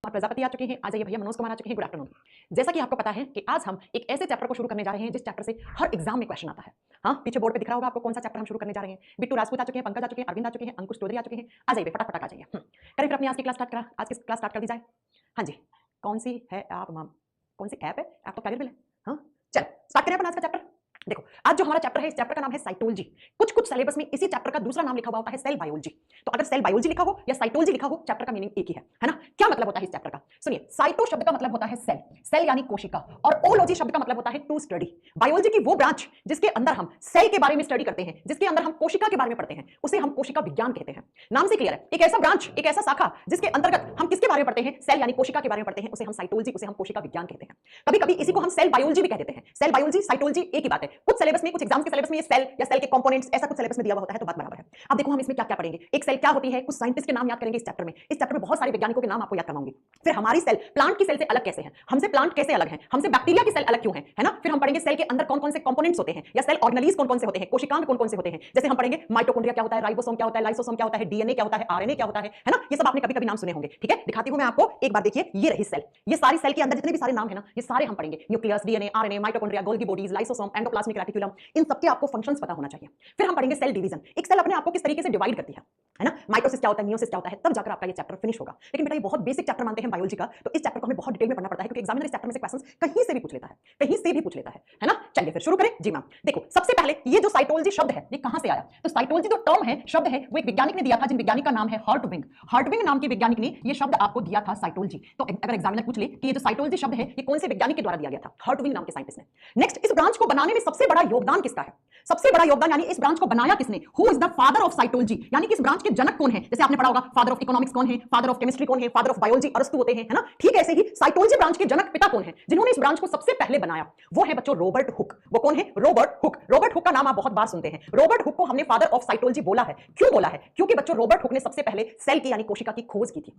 आप प्रजापति आ चुके हैं, आ जाइए भैया मनोज कुमार आ चुके हैं, गुड आफ्टरनून। जैसा कि आपको पता है कि आज हम एक ऐसे चैप्टर को शुरू करने जा रहे हैं जिस चैप्टर से हर एग्जाम में क्वेश्चन आता है। हाँ, पीछे बोर्ड पे दिख रहा होगा आपको कौन सा चैप्टर हम शुरू करने जा रहे हैं। बिट्टू राजपूत आ चुके हैं, पंकज आ चुके हैं, अरविंद आ चुके हैं, अंकुश चौधरी आ चुके हैं। आ जाइए फटाफट आ जाइए। करें फिर अपनी आज की क्लास स्टार्ट करा, आज की क्लास स्टार्ट कर दी जाए। हाँ जी, कौन सी है आप मैम, कौन सी ऐप है? आप तो कैरियर बिल है। हाँ चल स्टार्ट करें अपन आज का चैप्टर। देखो आज जो हमारा चैप्टर है, इस चैप्टर का नाम है साइटोलॉजी। कुछ सिलेबस में इसी चैप्टर का दूसरा नाम लिखा हुआ होता है सेल बायोलॉजी। तो अगर सेल बायोलॉजी लिखा हो या साइटोलॉजी लिखा हो, चैप्टर का मीनिंग एक ही है ना। क्या मतलब होता है इस चैप्टर का? सुनिए, साइटो शब्द का मतलब होता है सेल, सेल यानी कोशिका, और ओलॉजी शब्द का मतलब होता है टू स्टडी। बायोलॉजी की वो ब्रांच जिसके अंदर हम सेल के बारे में स्टडी करते हैं, जिसके अंदर हम कोशिका के बारे में पढ़ते हैं, उसे हम कोशिका विज्ञान कहते हैं। नाम से क्लियर है, एक ऐसा ब्रांच, एक ऐसा शाखा जिसके अंतर्गत हम किसके बारे में पढ़ते हैं, सेल यानी कोशिका के बारे में पढ़ते हैं, उसे हम साइटोलॉजी, उसे हम कोशिका विज्ञान कहते हैं। कभी कभी इसी को हम सेल बायोलॉजी भी कह देते हैं। सेल बायोलॉजी साइटोलॉजी एक ही बात है। कुछ सिलेबस में, कुछ एग्जाम्स के सिलेबस में ये सेल या सेल के कंपोनेंट्स ऐसा कुछ सिलेबस में दिया हुआ होता है, तो बात बराबर है। अब देखो हम इसमें क्या क्या पढ़ेंगे। एक सेल क्या होती है, कुछ साइंटिस्ट के नाम याद करेंगे इस चैप्टर में। इस चैप्टर में बहुत सारे वैज्ञानिकों के नाम आपको याद करवाऊंगी। फिर हमारी सेल प्लांट की सेल से अलग कैसे है, हमसे प्लांट कैसे अलग है, हमसे बैक्टीरिया की सेल अलग क्यों है ना। फिर हम पढ़ेंगे सेल के अंदर कौन कौन से कंपोनेंट्स होते हैं, या सेल ऑर्गेनेल्स कौन कौन से होते हैं, कोशिकांग कौन कौन से होते हैं। जैसे हम पढ़ेंगे माइटोकॉन्ड्रिया क्या होता है, राइबोसोम क्या होता है, लाइसोसोम क्या होता है, डीएनए क्या होता है, आरएनए क्या होता है ना। ये सब आपने कभी कभी नाम सुने होंगे। ठीक है, दिखाती हूं मैं आपको एक बार। देखिए ये रही सेल, ये सारी सेल के अंदर जितने भी सारे नाम है ना, ये सारे हम पढ़ेंगे। Nucleus, DNA, RNA, mitochondria, Golgi bodies, lysosome, endoplasmic reticulum, इन सबके आपको फंक्शंस पता होना चाहिए। फिर हम पढ़ेंगे सेल डिवीजन, एक सेल अपने आप को किस तरीके से डिवाइड करती है ना। माइटोसिस क्या होता है, मियोसिस क्या होता है, तब जाकर आपका ये चैप्टर फिनिश होगा। लेकिन बेटा ये बहुत बेसिक चैप्टर मानते हैं बायोलॉजी का, तो इस चैप्टर को हमें बहुत डिटेल में पढ़ना पड़ता है, क्योंकि एग्जामिनर इस चैप्टर में से क्वेश्चंस कहीं से भी पूछ लेता है, कहीं से भी पूछ लेता है ना। चलिए फिर शुरू करें। जी मैम, देखो सबसे पहले ये जो साइटोलॉजी शब्द है ये कहां से आया। तो साइटोलॉजी जो टर्म है, शब्द है, वो एक वैज्ञानिक ने दिया था, जिन वैज्ञानिक का नाम है हर्टविंग। हर्टविंग नाम के वैज्ञानिक ने ये शब्द आपको दिया था साइटोलॉजी। तो अगर एग्जामिनर पूछ ले कि ये जो साइटोलॉजी शब्द है ये कौन से वैज्ञानिक के द्वारा दिया गया था, हर्टविंग नाम के साइंटिस्ट ने। नेक्स्ट, इस ब्रांच को बनाने में सबसे बड़ा योगदान किसका है, सबसे बड़ा योगदान यानी इस ब्रांच को बनाया किसने, who is the father of cytology, यानी कि इस ब्रांच के जनक कौन है। जैसे आपने पढ़ा होगा फादर ऑफ इकोनॉमिक्स कौन है, फादर ऑफ केमिस्ट्री कौन है, फादर ऑफ बायोलॉजी अरस्तु होते हैं, है ना। ठीक ऐसे ही साइटोलॉजी ब्रांच के जनक पिता कौन है, जिन्होंने इस ब्रांच को सबसे पहले बनाया, वो है बच्चों रॉबर्ट हुक। वो कौन है, रॉबर्ट हुक। रॉबर्ट हुक का नाम आप बहुत बार सुनते हैं। रॉबर्ट हुक को हमने फादर ऑफ साइटोलॉजी बोला है। क्यों बोला है, क्योंकि बच्चों रॉबर्ट हुक ने सबसे पहले सेल की यानी कोशिका की खोज की थी।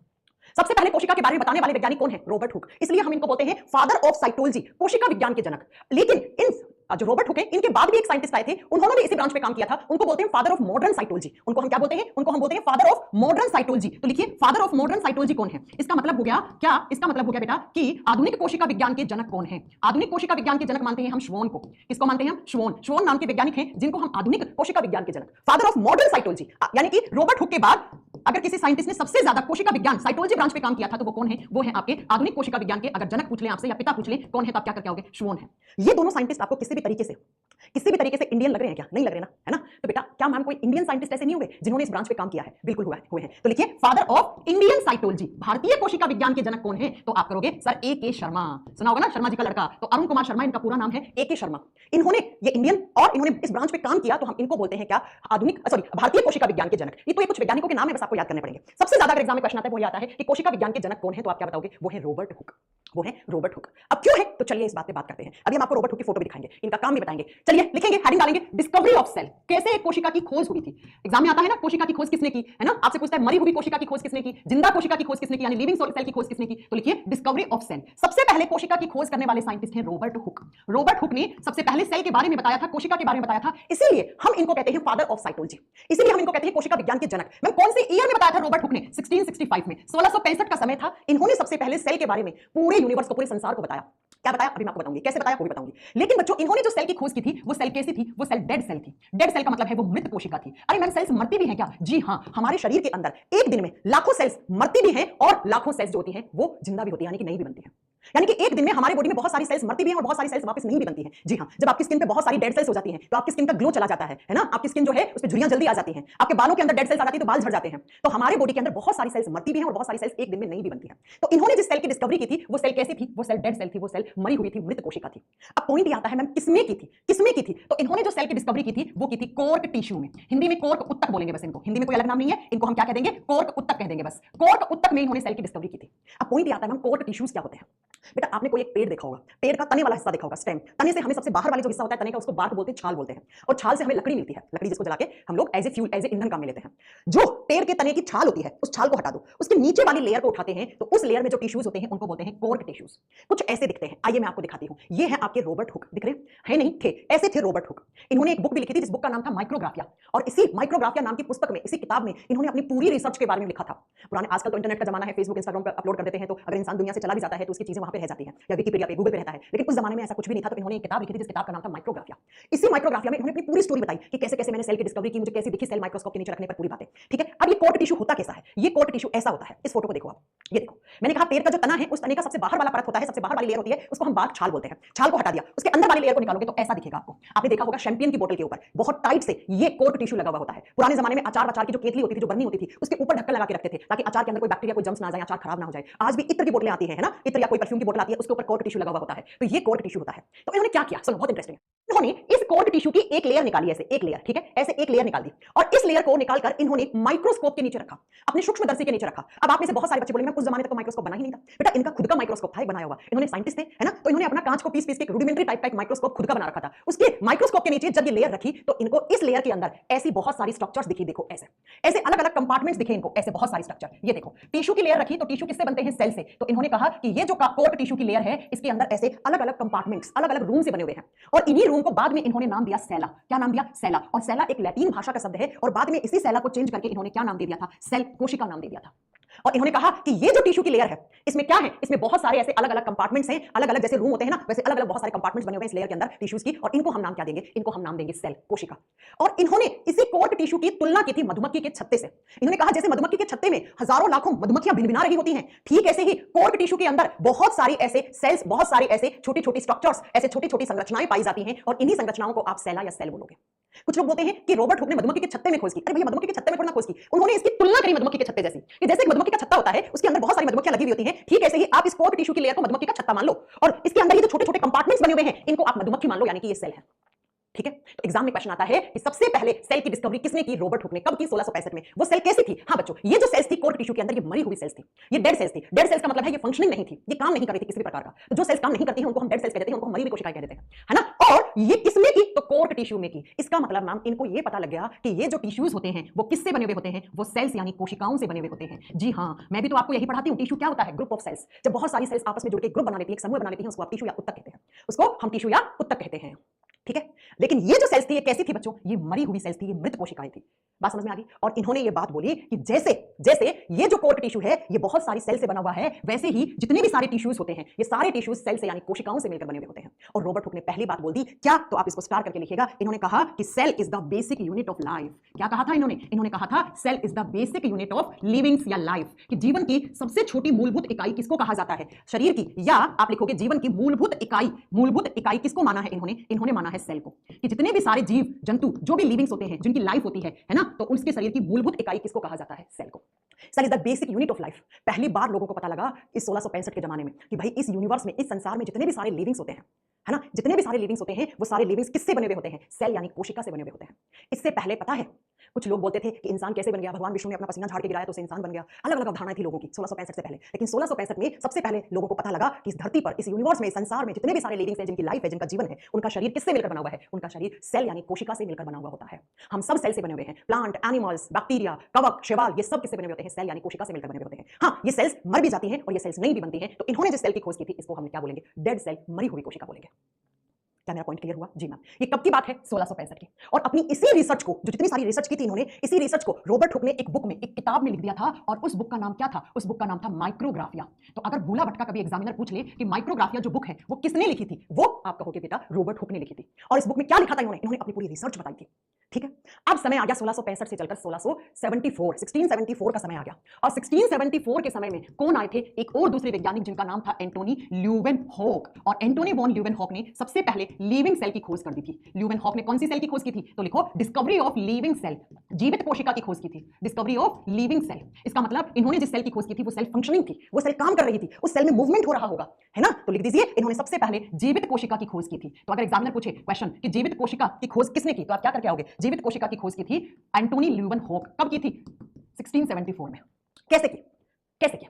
सबसे पहले कोशिका के बारे में बताने वाले वैज्ञानिक कौन है, रॉबर्ट हुक। इसलिए हम इनको बोलते हैं फादर ऑफ साइटोलॉजी, कोशिका विज्ञान के जनक। लेकिन इन जो रॉबर्ट हुक है, इनके बाद भी एक साइंटिस्ट आए थे, उन्होंने भी इसी ब्रांच पे काम किया था, उनको बोलते हैं फादर ऑफ मॉडर्न साइटोलॉजी। उनको हम क्या बोलते हैं, उनको हम बोलते हैं फादर ऑफ मॉडर्न साइटोलॉजी। तो लिखिए फादर ऑफ मॉडर्न साइटोलॉजी कौन है। इसका मतलब हो गया क्या, इसका मतलब हो गया बेटा कि आधुनिक कोशिका विज्ञान के जनक कौन है। आधुनिक कोशिका विज्ञान के जनक मानते हैं हम श्वोन को। किसको मानते हैं हम, श्वोन। श्वोन नाम के वैज्ञानिक हैं जिनको हम आधुनिक कोशिका विज्ञान के जनक, फादर ऑफ मॉडर्न साइटोलॉजी। यानी कि रॉबर्ट हुक के बाद अगर किसी साइंटिस्ट ने सबसे ज्यादा कोशिका विज्ञान साइटोलॉजी ब्रांच पे काम किया था, तो वो कौन है, वो है आपके आधुनिक कोशिका विज्ञान के, अगर जनक पूछ लें आपसे या पिता पूछ लें कौन है, तो आप क्या करके आओगे, श्वोन है। ये दोनों साइंटिस्ट आपको किसी भी तरीके से इंडियन लग रहे हैं क्या, नहीं लग रहे ना, है ना। तो बेटा क्या मैम कोई इंडियन साइंटिस्ट ऐसे नहीं हुए जिन्होंने इस ब्रांच पे काम किया है, बिल्कुल हुए हैं। तो लिखिए फादर ऑफ इंडियन साइटोलॉजी, भारतीय कोशिका विज्ञान के जनक कौन है, तो आप करोगे सर ए.के. शर्मा। सुना होगा ना, शर्मा जी का लड़का, तो अरुण कुमार शर्मा इनका पूरा नाम है, ए.के. शर्मा। इन्होंने ये इंडियन और इन्होंने इस ब्रांच पे काम किया, तो हम इनको बोलते हैं क्या, आधुनिक भारतीय कोशिका विज्ञान के जनक। ये तो कुछ वैज्ञानिकों के नाम है, बस आपको याद करने पड़ेंगे। सबसे ज्यादा अगर एग्जाम में क्वेश्चन आता है वो आता है कि कोशिका विज्ञान के जनक कौन है, तो आप क्या बताओगे, वो है रॉबर्ट हुक। वो है रॉबर्ट हुक। अब क्यों है, तो चलिए इस बात पे बात करते हैं। अभी हम आपको रॉबर्ट हुक की फोटो भी दिखाएंगे, इनका काम भी बताएंगे। चलिए लिखेंगे, हेडिंग डालेंगे, डिस्कवरी ऑफ सेल। कैसे एक कोशिका की खोज हुई थी। एग्जाम में आता है ना, कोशिका की खोज किसने की, है ना। आपसे पूछता है मरी हुई कोशिका की खोज किसने की, जिंदा कोशिका की खोज किसने की, यानी लिविंग सेल की खोज किसने की। तो लिखिए डिस्कवरी ऑफ सेल। सबसे पहले कोशिका की खोज करने वाले साइंटिस्ट हैं रॉबर्ट हुक। रॉबर्ट हुक ने सबसे पहले सेल के बारे में बताया था, कोशिका के बारे में बताया था, इसीलिए हम इनको कहते हैं फादर ऑफ साइटोलॉजी, इसीलिए हम इनको कहते हैं कोशिका विज्ञान के जनक। मैं कौन से ईयर में बताया था रॉबर्ट हुक ने, 1665 में, 1665 का समय था। इन्होंने सबसे पहले सेल के बारे में पूरे यूनिवर्स को, पूरे संसार को बताया। क्या बताया अभी मैं आपको बताऊंगी, कैसे बताया वो भी बताऊंगी। लेकिन बच्चों इन्होंने जो सेल की खोज की थी, वो सेल कैसी थी, वो सेल डेड सेल थी। डेड सेल का मतलब है वो मृत कोशिका थी। अरे मैम सेल्स मरती भी हैं क्या, जी हाँ, हमारे शरीर के अंदर एक दिन में लाखों सेल्स मरती भी हैं और लाखों सेल्स जो होती हैं वो जिंदा भी होती है, यानी कि नई भी बनती है। यानी कि एक दिन में हमारे बॉडी में बहुत सारी सेल्स मरती भी हैं और बहुत सारी सेल्स वापस नहीं भी बनती हैं। जी हाँ, जब आपकी स्किन पे बहुत सारी डेड सेल्स हो जाती हैं तो आपकी स्किन का ग्लो चला जाता है ना, आपकी स्किन जो है उस पे झुर्रियां जल्दी आ जाती हैं, आपके बालों के अंदर डेड सेल्स आ जाती है तो बाल झड़ जाते हैं। तो हमारे बॉडी के अंदर बहुत सारी सेल्स मरती भी हैं और बहुत सारी सेल्स एक दिन में नहीं भी बनती हैं। तो इन्होंने जिस सेल की डिस्कवरी की थी वो सेल कैसी थी, वो सेल डेड सेल थी, वो सेल मरी हुई थी, मृत कोशिका थी। अब पॉइंट ये आता है मैम किसमें की थी, किसमें की थी। तो इन्होंने जो सेल की डिस्कवरी की थी वो की थी कोर्क टिश्यू में। हिंदी में कोर्क उत्तक बोलेंगे बस इनको, हिंदी में कोई अलग नाम नहीं है, इनको हम क्या कह देंगे, कोर्क उत्तक कह देंगे बस। कोर्क उत्तक में इन्होंने सेल की डिस्कवरी की थी। अब पॉइंट ये आता है मैम कोर्क टिश्यूज क्या होते हैं। बेटा आपने कोई एक पेड़ देखा होगा, पेड़ का तने वाला हिस्सा देखा होगा, स्टेम। तने से हमें सबसे बाहर वाले जो हिस्सा होता है तने का, उसको बार्क बोलते हैं, छाल बोलते हैं। और छाल से हमें लकड़ी मिलती है, लकड़ी जिसको जला के हम लोग as a fuel, as a ईंधन काम में लेते हैं। जो पेड़ के तने की छाल होती है, उस छाल को हटा दो, उसके नीचे वाली लेयर को उठाते हैं, तो उस लेयर में जो टिश्यूज होते हैं उनको बोलते हैं कोर्क टिश्यूज। कुछ ऐसे दिखते हैं, आइए मैं आपको दिखाती हूँ। ये है आपके रॉबर्ट हुक, दिख रहे हैं? नहीं थे, ऐसे थे रॉबर्ट हुक। इन्होंने एक बुक भी लिखी थी जिस बुक का नाम था माइक्रोग्राफिया, और इसी माइक्रोग्राफिया नाम की पुस्तक में, इसी किताब में इन्होंने अपनी पूरी रिसर्च के बारे में लिखा था। पुराने, आजकल तो इंटरनेट का जमाना है, फेसबुक इंस्टाग्राम पर अपलोड कर देते हैं, तो अगर इंसान दुनिया से चला भी जाता है तो उसकी चीजें वहां पे रह जाती हैं, या विकिपीडिया पे, गूगल पे रहता है। लेकिन उस जमाने में ऐसा कुछ भी नहीं था, तो इन्होंने एक किताब लिखी थी जिस किताब का नाम था माइक्रोग्राफिया। इसी माइक्रोग्राफिया में इन्होंने अपनी पूरी स्टोरी बताई कि कैसे कैसे मैंने सेल की डिस्कवरी की, मुझे कैसे दिखी सेल माइक्रोस्कोप के नीचे रखने पर, पूरी बातें। ठीक है, अब ये कोर्क टिश्यू होता कैसा है? ये कोर्क टिश्यू ऐसा होता है, इस फोटो को देखो आप, ये देखो। मैंने कहा पेड़ का जो तना है, उस तने का सबसे बाहर वाला परत होता है, सबसे बाहर वाली लेयर होती है, उसको हम बार्क छाल बोलते हैं। छाल को हटा दिया, उसके अंदर वाली लेयर को निकालोगे तो ऐसा दिखेगा आपको। आपने देखा होगा शैंपियन की बोतल के ऊपर बहुत टाइट से ये कोर्क टिश्यू लगा हुआ होता है। पुराने जमाने में अचार की जो केतली होती थी, जो बर्नी होती थी, उसके ऊपर ढक्कन लगा के रखते थे ताकि अचार के अंदर कोई बैक्टीरिया, कोई जम्स ना आ जाए, अचार खराब ना हो जाए। आज भी इत्र की बोतलें आती है ना, इत्र या कोई परफ्यूम की बोतल आती है, उसके ऊपर कोर्क टिश्यू लगा हुआ होता है, तो ये कोर्क टिश्यू होता है। तो इन्होंने क्या किया, सुनो बहुत इंटरेस्टिंग है। इन्होंने इस कोर्क टिश्यू की एक लेयर निकाली, ऐसे एक लेयर, ठीक है, ऐसे एक लेयर निकाल दी, और इस लेयर को निकालकर इन्होंने माइक्रोस्कोप के नीचे रखा, अपने सूक्ष्मदर्शी के नीचे रखा। अब आप में से बहुत सारे बच्चे बोलेंगे उस जमाने तक तो माइक्रोस्कोप बना ही नहीं था। बेटा इनका खुद का माइक्रोस्कोप था, एक बनाया हुआ। इन्होंने साइंटिस्ट थे, है ना, तो इन्होंने अपना कांच को पीस पीस के रूडिमेंटरी टाइप का एक माइक्रोस्कोप खुद का बना रखा था। उसके माइक्रोस्कोप के नीचे जब ये लेयर रखी तो इनको इस लेयर के अंदर ऐसी बहुत सारी स्ट्रक्चर्स दिखी, देखो ऐसे ऐसे अलग अलग कंपार्टमेंट्स दिखे इनको, ऐसे बहुत सारी स्ट्रक्चर। ये देखो टिश्यू की लेयर रखी, तो टिश्यू किससे बनते हैं? सेल से। तो इन्होंने कहा कि ये जो कोर्क टिश्यू की लेयर है, इसके अंदर ऐसे अलग अलग कंपार्टमेंट्स, अलग अलग रूम से बने हुए हैं, और इन्हीं रूम को बाद में इन्होंने नाम दिया सेला। क्या नाम दिया? सेला। और सेला एक लैटिन भाषा का शब्द है, और बाद में इसी सेला को चेंज करके इन्होंने क्या नाम दे दिया था? सेल, कोशिका नाम दे दिया था। और इन्होंने कहा कि ये जो टिश्यू की लेयर है, इसमें क्या है? इसमें बहुत सारे ऐसे अलग अलग कंपार्टमेंट्स हैं, अलग अलग जैसे रूम होते हैं ना, वैसे अलग अलग बहुत सारे कंपार्टमेंट्स बने हुए हैं इस लेयर के अंदर टिश्यूज की, और इनको हम नाम क्या देंगे? इनको हम नाम देंगे सेल, कोशिका। और इन्होंने इसी कोर्क टिश्यू की तुलना की थी मधुमक्खी के छत्ते से। इन्होंने कहा जैसे मधुमक्खी के छत्ते में हजारों लाखों मधुमक्खियां भिनभिना रही होती हैं, ठीक ऐसे ही कोर्क टिश्यू के अंदर बहुत सारी ऐसे सेल्स, बहुत सारी ऐसे छोटी छोटी स्ट्रक्चर्स, ऐसे छोटी छोटी संरचनाएं पाई जाती हैं, और इन्हीं संरचनाओं को आप सेला या सेल बोलोगे। कुछ लोग बोलते हैं कि रॉबर्ट हुक ने मधुमक्खी के छत्ते में खोज की। अरे भैया मधुमक्खी के छत्ते में थोड़ा खोज की, उन्होंने इसकी तुलना करी मधुमक्खी के छत्ते जैसी, कि जैसे एक मधुमक्खी का छत्ता होता है, उसके अंदर बहुत सारी मधुमक्खियां लगी हुई होती हैं, ठीक ऐसे ही आप इस कोर्क टिश्यू की लेयर को मधुमक्खी का छत्ता मान लो, और इसके अंदर ये जो छोटे छोटे कंपार्टमेंट्स बने हुए हैं, इनको आप मधुमक्खी मान लो, यानी कि ये सेल है। ठीक है, तो एग्जाम में क्वेश्चन आता है कि सबसे पहले सेल की डिस्कवरी किसने की? रॉबर्ट हुक ने। कब की? 1665 में। वो सेल कैसी थी? हाँ बच्चों, ये जो सेल्स थी कोर्क टिश्यू के अंदर, ये मरी हुई सेल्स थी, ये डेड सेल्स थी। डेड सेल्स का मतलब है ये फंक्शनिंग नहीं थी, ये काम नहीं कर रही थी किसी भी प्रकार का। तो जो सेल्स काम नहीं करती हैं उनको हम डेड सेल्स कहते हैं, उनको हम मरी हुई कोशिकाएं कह देते हैं, है ना। और ये किसमें की? तो कोर्क टिश्यू में की। इसका मतलब मैम इनको ये पता लग गया कि ये जो टिश्यूज होते हैं वो किससे बने हुए होते हैं? वो सेल्स यानी कोशिकाओं से बने हुए होते हैं। जी हाँ, मैं भी तो आपको यही पढ़ाती हूँ। टिश्यू क्या होता है? Group of cells. जब बहुत सारी सेल्स आपस में जुड़ के ग्रुप बना लेती है, एक समूह बना लेती है, उसको आप टिश्यू या उत्तक कहते हैं, उसको हम टिश्यू या उत्तक कहते हैं। ठीक है, लेकिन ये जो सेल्स थी ये कैसी थी बच्चों? ये मरी हुई सेल्स थी, ये मृत कोशिकाएं थी। बात समझ में आ गई? और इन्होंने ये बात बोली कि जैसे जैसे ये जो कोर्क टिश्यू है ये बहुत सारी सेल से बना हुआ है, वैसे ही जितने भी सारे टिश्यूज होते हैं ये सारे टिश्यूज सेल से यानी कोशिकाओं से मिलकर बने हुए होते हैं। और रॉबर्ट हुक ने पहली बात बोल दी क्या? तो आप इसको स्टार करके लिखिएगा। इन्होंने कहा कि cell is the basic unit of life. क्या कहा था इन्होंने? इन्होंने कहा था cell is the basic unit of livings या लाइफ, कि जीवन की सबसे छोटी मूलभूत इकाई किसको कहा जाता है? शरीर की, या आप लिखोगे जीवन की मूलभूत इकाई। मूलभूत इकाई किसको माना है इन्होंने? इन्होंने माना है सेल को, कि जितने भी सारे जीव जंतु जो भी लिविंग्स होते हैं, जिनकी लाइफ होती है ना, तो उनके शरीर की मूलभूत इकाई किसको कहा जाता है? सेल को। Cell is the basic unit of life. पहली बार लोगों को पता लगा इस 1665 के जमाने में कि भाई इस यूनिवर्स में, इस संसार में जितने भी सारे लिविंग्स होते हैं, है ना, जितने भी सारे लिविंग्स होते हैं वो सारे लिविंग्स किससे बने हुए होते हैं? सेल यानी कोशिका से बने हुए होते हैं। इससे पहले पता है कुछ लोग बोलते थे कि इंसान कैसे बन गया, भगवान विष्णु ने अपना पसीना झाड़ के गिराया तो उसे इंसान बन गया। अलग अलग अवधारणाएं थी लोगों की 1665 से पहले। लेकिन 1665 में सबसे पहले लोगों को पता लगा कि इस धरती पर, इस यूनिवर्स में, इस संसार में जितने भी सारे लिविंग्स हैं, जिनकी लाइफ है, जिनका जीवन है, उनका शरीर किससे मिलकर बना हुआ है? उनका शरीर सेल यानी कोशिका से मिलकर बना हुआ होता है। हम सब सेल से बने हुए हैं। प्लांट, एनिमल्स, बैक्टीरिया, कवक, शैवाल, ये सब किससे बने हुए होते हैं? सेल यानी कोशिका से मिलकर बने हुए होते हैं। हाँ, ये सेल्स मर भी जाती हैं और ये सेल्स नहीं भी बनती हैं, तो इन्होंने जिस सेल की खोज की थी इसको हम क्या बोलेंगे? डेड सेल, मरी हुई कोशिका बोलेंगे। क्या मेरा पॉइंट क्लियर हुआ? जी मैम। ये कब की बात है? 1665 की। और अपनी इसी रिसर्च को, जो जितनी सारी रिसर्च की थी इन्होंने, इसी रिसर्च को रॉबर्ट हुक ने एक बुक में, एक किताब में लिख दिया था, और उस बुक का नाम क्या था? उस बुक का नाम था माइक्रोग्राफिया। तो अगर भूला भटका कभी एग्जामिनर पूछ ले कि माइक्रोग्राफिया जो बुक है वो किसने लिखी थी, वो आप कहोगे बेटा रॉबर्ट हुक ने लिखी थी। और इस बुक में क्या लिखा था इन्होंने? इन्होंने अपनी पूरी रिसर्च बताई थी। ठीक है, अब समय आ गया 1665 से चलकर 1674 का समय आ गया। और 1674 के समय में कौन आए थे? एक और दूसरे वैज्ञानिक जिनका नाम था एंटोनी ल्यूवेनहॉक। और एंटोनी वॉन ल्यूवेनहॉक ने सबसे पहले लिविंग सेल की खोज कर दी थी। ल्यूवेनहॉक ने कौन सी सेल की खोज की थी? तो लिखो डिस्कवरी ऑफ लिविंग सेल, जीवित कोशिका की खोज की थी। डिस्कवरी ऑफ लिविंग सेल, इसका मतलब इन्होंने जिस सेल की खोज की थी वो सेल फंक्शनिंग थी, वो सेल काम कर रही थी, उस सेल में मूवमेंट हो रहा होगा, है ना। तो लिख दीजिए इन्होंने सबसे पहले जीवित कोशिका की खोज की थी। तो अगर एग्जामिनर पूछे क्वेश्चन कि जीवित कोशिका की खोज किसने की, तो आप क्या करके आओगे? जीवित कोशिका की खोज की थी एंटोनी ल्यूवेनहॉक। कब की थी? 1674 में। कैसे की? कैसे किया?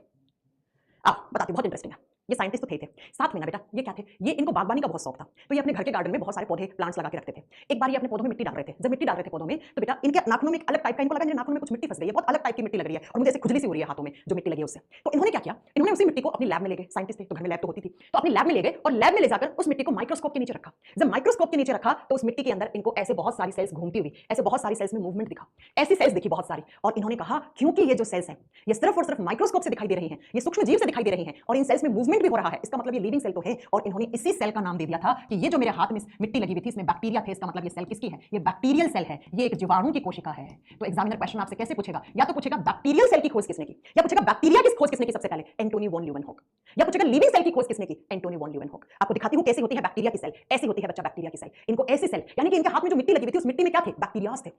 बताती हूं, बहुत इंटरेस्टिंग है। ये साइंटिस्ट तो थे साथ में ना बेटा, ये क्या थे, ये इनको बागवानी का बहुत शौक था, तो ये अपने घर के गार्डन में बहुत सारे पौधे प्लांट्स लगा के रखते थे। एक बार ये अपने पौधों में मिट्टी डाल रहे थे, जब मिट्टी डाल रहे थे पौधों में, तो बेटा इनके नाखूनों में एक अलग टाइप का, इनको लगा नाखूनों में कुछ मिट्टी फंस गई है, बहुत अलग टाइप की मिट्टी लग रही है और मुझे ऐसे खुजली सी हो रही है हाथों में जो मिट्टी लगी है उससे। तो इन्होंने क्या किया, इन्होंने उसी मिट्टी को अपनी लैब में ले गए, साइंटिस्ट थे तो घर में लैब तो होती थी, तो अपनी लैब में ले गए और लैब में ले जाकर उस मिट्टी को माइक्रोस्कोप के नीचे रखा। जब माइक्रोस्कोप के नीचे रखा तो उस मिट्टी के अंदर इनको ऐसे बहुत सारी सेल्स घूमती हुई, ऐसे बहुत सारी सेल्स में मूवमेंट दिखा, ऐसी सेल्स दिखी बहुत सारी, और इन्होंने कहा क्योंकि ये जो सेल्स हैं ये सिर्फ और सिर्फ माइक्रोस्कोप से दिखाई दे रही हैं, ये सूक्ष्म जीव से दिखाई दे रही हैं और इन सेल्स में मूवमेंट भी हो रहा है, इसका मतलब ये लिविंग सेल तो है। और इन्होंने इसी सेल का नाम दे दिया था कि ये जो मेरे हाथ में मिट्टी लगी हुई थी इसमें बैक्टीरिया थे, इसका मतलब ये सेल किसकी है, ये बैक्टीरियल सेल है, ये एक जीवाणु की कोशिका है। तो एग्जामिनर क्वेश्चन आपसे कैसे पूछेगा, या तो पूछेगा बैक्टीरियल सेल की खोज किसने की, या पूछेगा बैक्टीरिया की खोज किसने की सबसे पहले, एंटोनी वॉन ल्यूवेनहॉक, या पूछेगा लिविंग सेल की खोज किसने की, एंटोनी वॉन ल्यूवेनहॉक। आपको दिखाती हूं कैसी होती है बैक्टीरिया की सेल, ऐसी होती है बच्चा बैक्टीरिया की सेल। इनको ऐसी सेल, यानी कि इनके हाथ में जो मिट्टी लगी हुई थी उस मिट्टी में क्या थे, बैक्टीरियाज थे,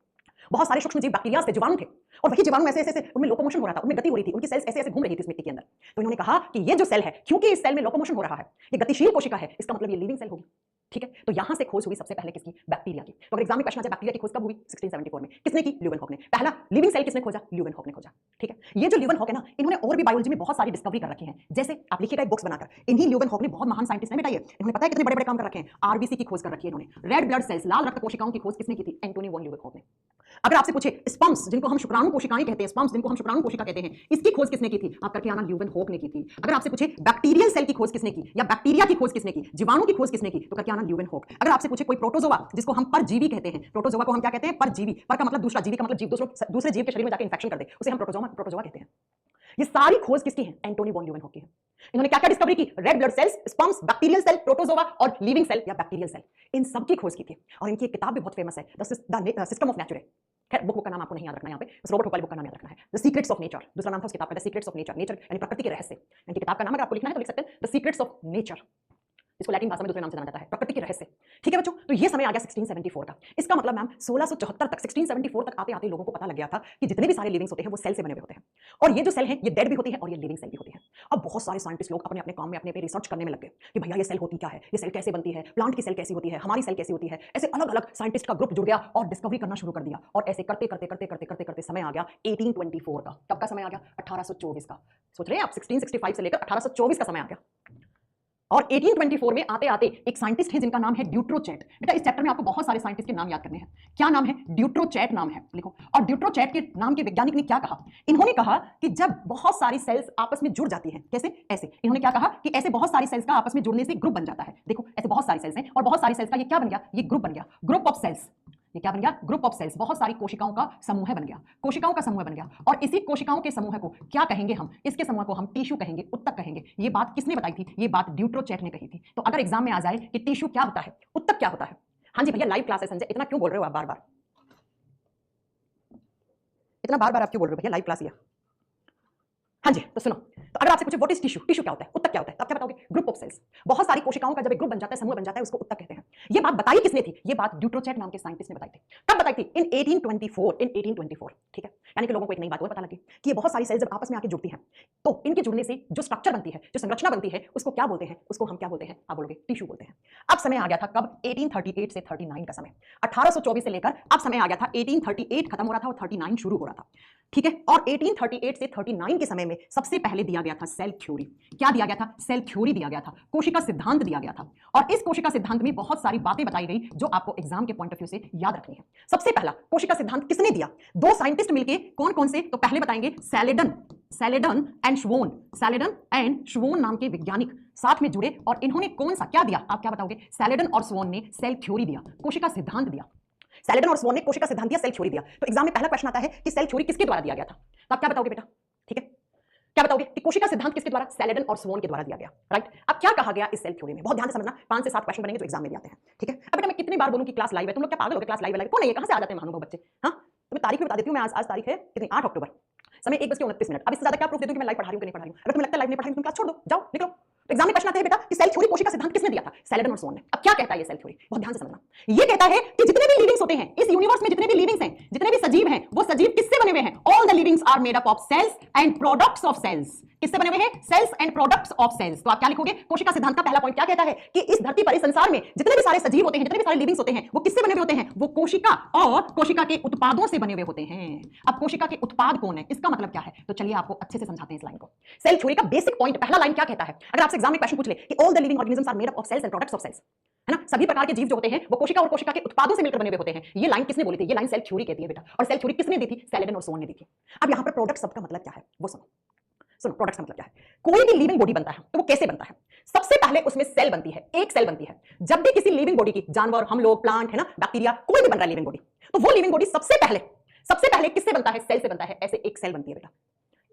बहुत सारे सूक्ष्म जीव बैक्टीरियाज थे, जीवाणु थे, और वही जीवाणु ऐसे ऐसे उनमें लोकोमोशन हो रहा था, उनमें गति हो रही थी, उनकी सेल्स ऐसे ऐसे घूम रही थी इस मिट्टी के अंदर। तो इन्होंने कहा कि ये जो सेल है, क्योंकि इस सेल में लोकोमोशन हो रहा है, ये गतिशील कोशिका है, इसका मतलब ये लिविंग सेल होगी। ठीक है, तो यहां से खोज हुई सबसे पहले किसकी, बैक्टीरिया की। तो अगर एग्जाम में क्वेश्चन आ जाए बैक्टीरिया की खोज कब हुई, 1674 में, किसने की, ल्यूवेनहॉक ने। पहला लिविंग सेल किसने खोजा, ल्यूवेनहॉक ने खोजा। ठीक है, ये जो ल्यूवेनहॉक है ना, इन्होंने और भी बायोलॉजी में बहुत सारी डिस्कवरी कर रखी है, जैसे आप लिखिएगा एक बुक्स बनाकर, इन्हीं ल्यूवेनहॉक ने, बहुत महान साइंटिस्ट ने बेटा, ये इन्होंने पता है कितने बड़े बड़े काम कर रखे हैं, आरबीसी की खोज कर रखी है इन्होंने, रेड ब्लड सेल्स, लाल रक्त कोशिकाओं की खोज किसने की थी, एंटोनी वॉन ल्यूवेनहॉक ने। अगर आपसे पूछे स्पर्म्स, जिनको हम शुक्राणु कोशिकाएं कहते हैं, स्पर्म्स जिनको हम शुक्राणु कोशिका कहते हैं, इसकी खोज किसने की थी, आप करके आना, ल्यूवेनहॉक ने की थी। अगर आपसे पूछे बैक्टीरियल सेल की खोज किसने की, या बैक्टीरिया की खोज किसने की, जीवाणु की खोज किसने की, तो करके आना ल्यूवेनहॉक। अगर आपसे पूछे कोई प्रोटोजोआ, जिसको हम परजीवी कहते हैं, प्रोटोजोआ को हम क्या कहते हैं, परजीवी, पर का मतलब दूसरा, जीवी का मतलब जीव, दूसरे जीव के शरीर में जाकर इंफेक्शन कर दे, उसे हम प्रोटोजोआ कहते हैं। ये सारी खोज किसकी है, एंटोनी वॉन ल्यूवेनहॉक की है। इन्होंने क्या क्या डिस्कवरी की, red blood cells, sperms, bacterial cell, protozoa और लिविंग सेल या बैक्टीरियल सेल, इन सब की खोज की थी। और इनकी एक किताब भी बहुत फेमस है, द सिस्टम ऑफ नेचर। खैर बुक का नाम आपको नहीं याद रखना, यहाँ पे बस रॉबर्ट हुक बुक का नाम याद रखना है, द सीक्रेट्स ऑफ नेचर, दूसरा नाम था उस किताब का, the secrets of nature, nature यानी प्रकृति के रहस्य। इनकी किताब का नाम अगर आपको लिखना है तो लिख सकते हैं द सीक्रेट्स ऑफ नेचर, इसको लैटिन भाषा में दूसरे नाम से जाना जाता है, प्रकृति के रहस्य। ठीक है बच्चों, तो ये समय आ गया 1674 का। इसका मतलब मैम 1674 तक, 1674 तक आते आते लोगों को पता लग गया था कि जितने भी सारे लिविंग्स होते हैं वो सेल से बने हुए होते हैं, और ये जो सेल है ये डेड भी होती है और ये लिविंग सेल भी होती है। अब बहुत सारे साइंटिस्ट लोग अपने अपने काम में अपने पे रिसर्च करने में लग गए कि भैया ये सेल होती क्या है, ये सेल कैसे बनती है, प्लांट की सेल कैसी होती है, हमारी सेल कैसी होती है। ऐसे अलग अलग साइंटिस्ट का ग्रुप जुड़ गया और डिस्कवरी करना शुरू कर दिया, और ऐसे करते करते करते करते करते करते समय आ गया 1824 का। कब का समय आ गया, 1824 का। सोच रहे हैं आप, 1665 से लेकर 1824 का समय आ गया। और 1824 में आते आते एक साइंटिस्ट है जिनका नाम है ड्यूट्रोचैट। बेटा इस चैप्टर में आपको बहुत सारे साइंटिस्ट के नाम याद करने हैं। क्या नाम है, ड्यूट्रोचैट नाम है, लिखो। और ड्यूट्रोचैट के नाम के वैज्ञानिक ने क्या कहा, इन्होंने कहा कि जब बहुत सारी सेल्स आपस में जुड़ जाती हैं, कैसे, ऐसे, इन्होंने क्या कहा कि ऐसे बहुत सारी सेल्स का आपस में जुड़ने से ग्रुप बन जाता है। देखो ऐसे बहुत सारी सेल्स हैं और बहुत सारी सेल्स का ये क्या बन गया, ये ग्रुप बन गया, ग्रुप ऑफ सेल्स। ये क्या बन गया, ग्रुप ऑफ सेल्स, बहुत सारी कोशिकाओं का समूह बन गया, कोशिकाओं का समूह बन गया। और इसी कोशिकाओं के समूह को क्या कहेंगे हम, इसके समूह को हम टिश्यू कहेंगे, उत्तक कहेंगे। ये बात किसने बताई थी, ये बात ड्यूट्रोचैट ने कही थी। तो अगर एग्जाम में आ जाए कि टिश्यू क्या होता है, उत्तक क्या होता है, हाँ जी भैया लाइव क्लास है संजय, इतना क्यों बोल रहे हो आप बार बार, इतना बार बार आप क्यों बोल रहे हो भैया, लाइव क्लास है। हाँ जी, तो सुनो, तो अगर आपसे पूछे व्हाट इज टिश्यू, टिश्यू क्या होता है, उत्तक क्या होता है, तो आप क्या बताओगे, ग्रुप ऑफ सेल्स। बहुत सारी कोशिकाओं का जब एक ग्रुप बन जाता है, समूह बन जाता है, उसको उत्तक कहते हैं। ये बात बताई किसने थी, ये बात ड्यूट्रोचैट नाम के साइंटिस्ट ने बताई थी। कब बताई थी, इन 1824। ठीक है, यानी कि लोगों को एक नई बात और पता लगी कि ये बहुत सारी सेल्स जब आपस में आके जुड़ती हैं तो इनके जुड़ने से जो स्ट्रक्चर बनती है, जो संरचना बनती है, उसको क्या बोलते हैं, उसको हम क्या बोलते हैं, आप बोलोगे टिश्यू बोलते हैं। अब समय आ गया था कब, 1838 से 39 का समय, 1824 से लेकर अब समय आ गया था 1838 खत्म हो रहा था और 39 शुरू हो रहा था। ठीक है, और 1838 से 39 के समय में सबसे पहले दिया गया था सेल थ्योरी। क्या दिया गया था, सेल थ्योरी दिया गया था, कोशिका सिद्धांत दिया गया था। और इस कोशिका सिद्धांत में बहुत सारी बातें बताई गई जो आपको एग्जाम के पॉइंट ऑफ व्यू से याद रखनी है। सबसे पहला कोशिका सिद्धांत किसने दिया, दो साइंटिस्ट मिलके, कौन कौन से, तो पहले बताएंगे सैलेडन एंड श्वोन, सैलेडन एंड श्वोन नाम के वैज्ञानिक साथ में जुड़े, और इन्होंने कौन सा क्या दिया, आप क्या बताओगे, सैलेडन और श्वोन ने सेल थ्योरी दिया, कोशिका सिद्धांत दिया। सैलेडन और स्वोन ने कोशिका सिद्धांत दिया, सेल थ्योरी दिया। तो एग्जाम में पहला प्रश्न आता है कि सेल थ्योरी किसके द्वारा दिया गया था, तो आप क्या बताओगे बेटा, ठीक है, क्या बताओगे कि कोशिका सिद्धांत किसके द्वारा, सैलेडन और स्वोन के द्वारा दिया गया, राइट। अब क्या कहा गया इस सेल थ्योरी में, बहुत ध्यान से समझना, 5 से 7 क्वेश्चन बनेंगे जो एग्जाम में भी आते हैं। ठीक है, अब बेटा मैं कितनी बार बोलूं कि क्लास लाइव है, तुम लोग क्या पागल हो गए, क्लास लाइव है, कौन है ये, कहां से आ जाते हैं महानुभाव बच्चे। हाँ, तुम्हें तारीख भी बता देती हूं मैं, आज तारीख है कितनी, 8 अक्टूबर, समय 1:29। अब इससे ज्यादा क्या प्रूफ दे दूं कि मैं लाइव पढ़ा रही हूं कि नहीं पढ़ा रही हूं। अगर तुम्हें लगता है लाइव नहीं पढ़ाई, तुम क्लास छोड़ दो, जाओ निकलो। एग्जाम में क्वेश्चन आता है बेटा कि सेल थ्योरी कोशिका सिद्धांत किसने दिया था, सैलेडन और स्वोन ने। अब क्या कहता है ये सेल थ्योरी, बहुत ध्यान से समझना। ये कहता है कि जितने भी लिविंग्स होते हैं इस यूनिवर्स में, जितने भी लिविंग्स हैं, जितने भी सजीव हैं, वो सजीव किससे बने हुए हैं, all the livings are made up of cells and products of cells. किससे बने हुए हैं, cells and products of cells. तो आप क्या लिखोगे, कोशिका सिद्धांत का पहला पॉइंट क्या कहता है कि इस धरती पर, इस संसार में जितने भी सारे सजीव होते हैं, जितने भी सारे लिविंग्स होते हैं, वो किससे बने हुए होते हैं, वो कोशिका और कोशिका के उत्पादों से बने हुए होते हैं। अब कोशिका के उत्पाद कौन है, इसका मतलब क्या है, तो चलिए आपको अच्छे से समझाते हैं इस लाइन को। सेल थ्योरी का बेसिक पॉइंट, पहला लाइन क्या कहता है, अगर आपसे एग्जाम में क्वेश्चन पूछ ले कि all the living organisms are made up of cells and products of cells, है ना, सभी प्रकार के जीव जो होते हैं वो कोशिका और कोशिका के उत्पादों से मिलकर बने हुए होते हैं। ये लाइन किसने बोली थी? ये लाइन सेल थ्योरी कहती है बेटा, और सेल थ्योरी किसने दी थी? सेलेडन और सोन ने दी थी। अब यहां पर प्रोडक्ट शब्द का मतलब क्या है वो सुनो। सुनो, प्रोडक्ट का मतलब क्या है? कोई भी लिविंग बॉडी बनता है तो वो कैसे बनता है? सबसे पहले उसमें सेल बनती है, एक सेल बनती है। जब भी किसी लिविंग बॉडी की, जानवर, हम लोग, प्लांट, है ना, बैक्टीरिया, कोई भी बन रहा है लिविंग बॉडी, तो वो लिविंग बॉडी सबसे पहले किससे बनता है? सेल से बनता है। ऐसे एक सेल बनती है बेटा,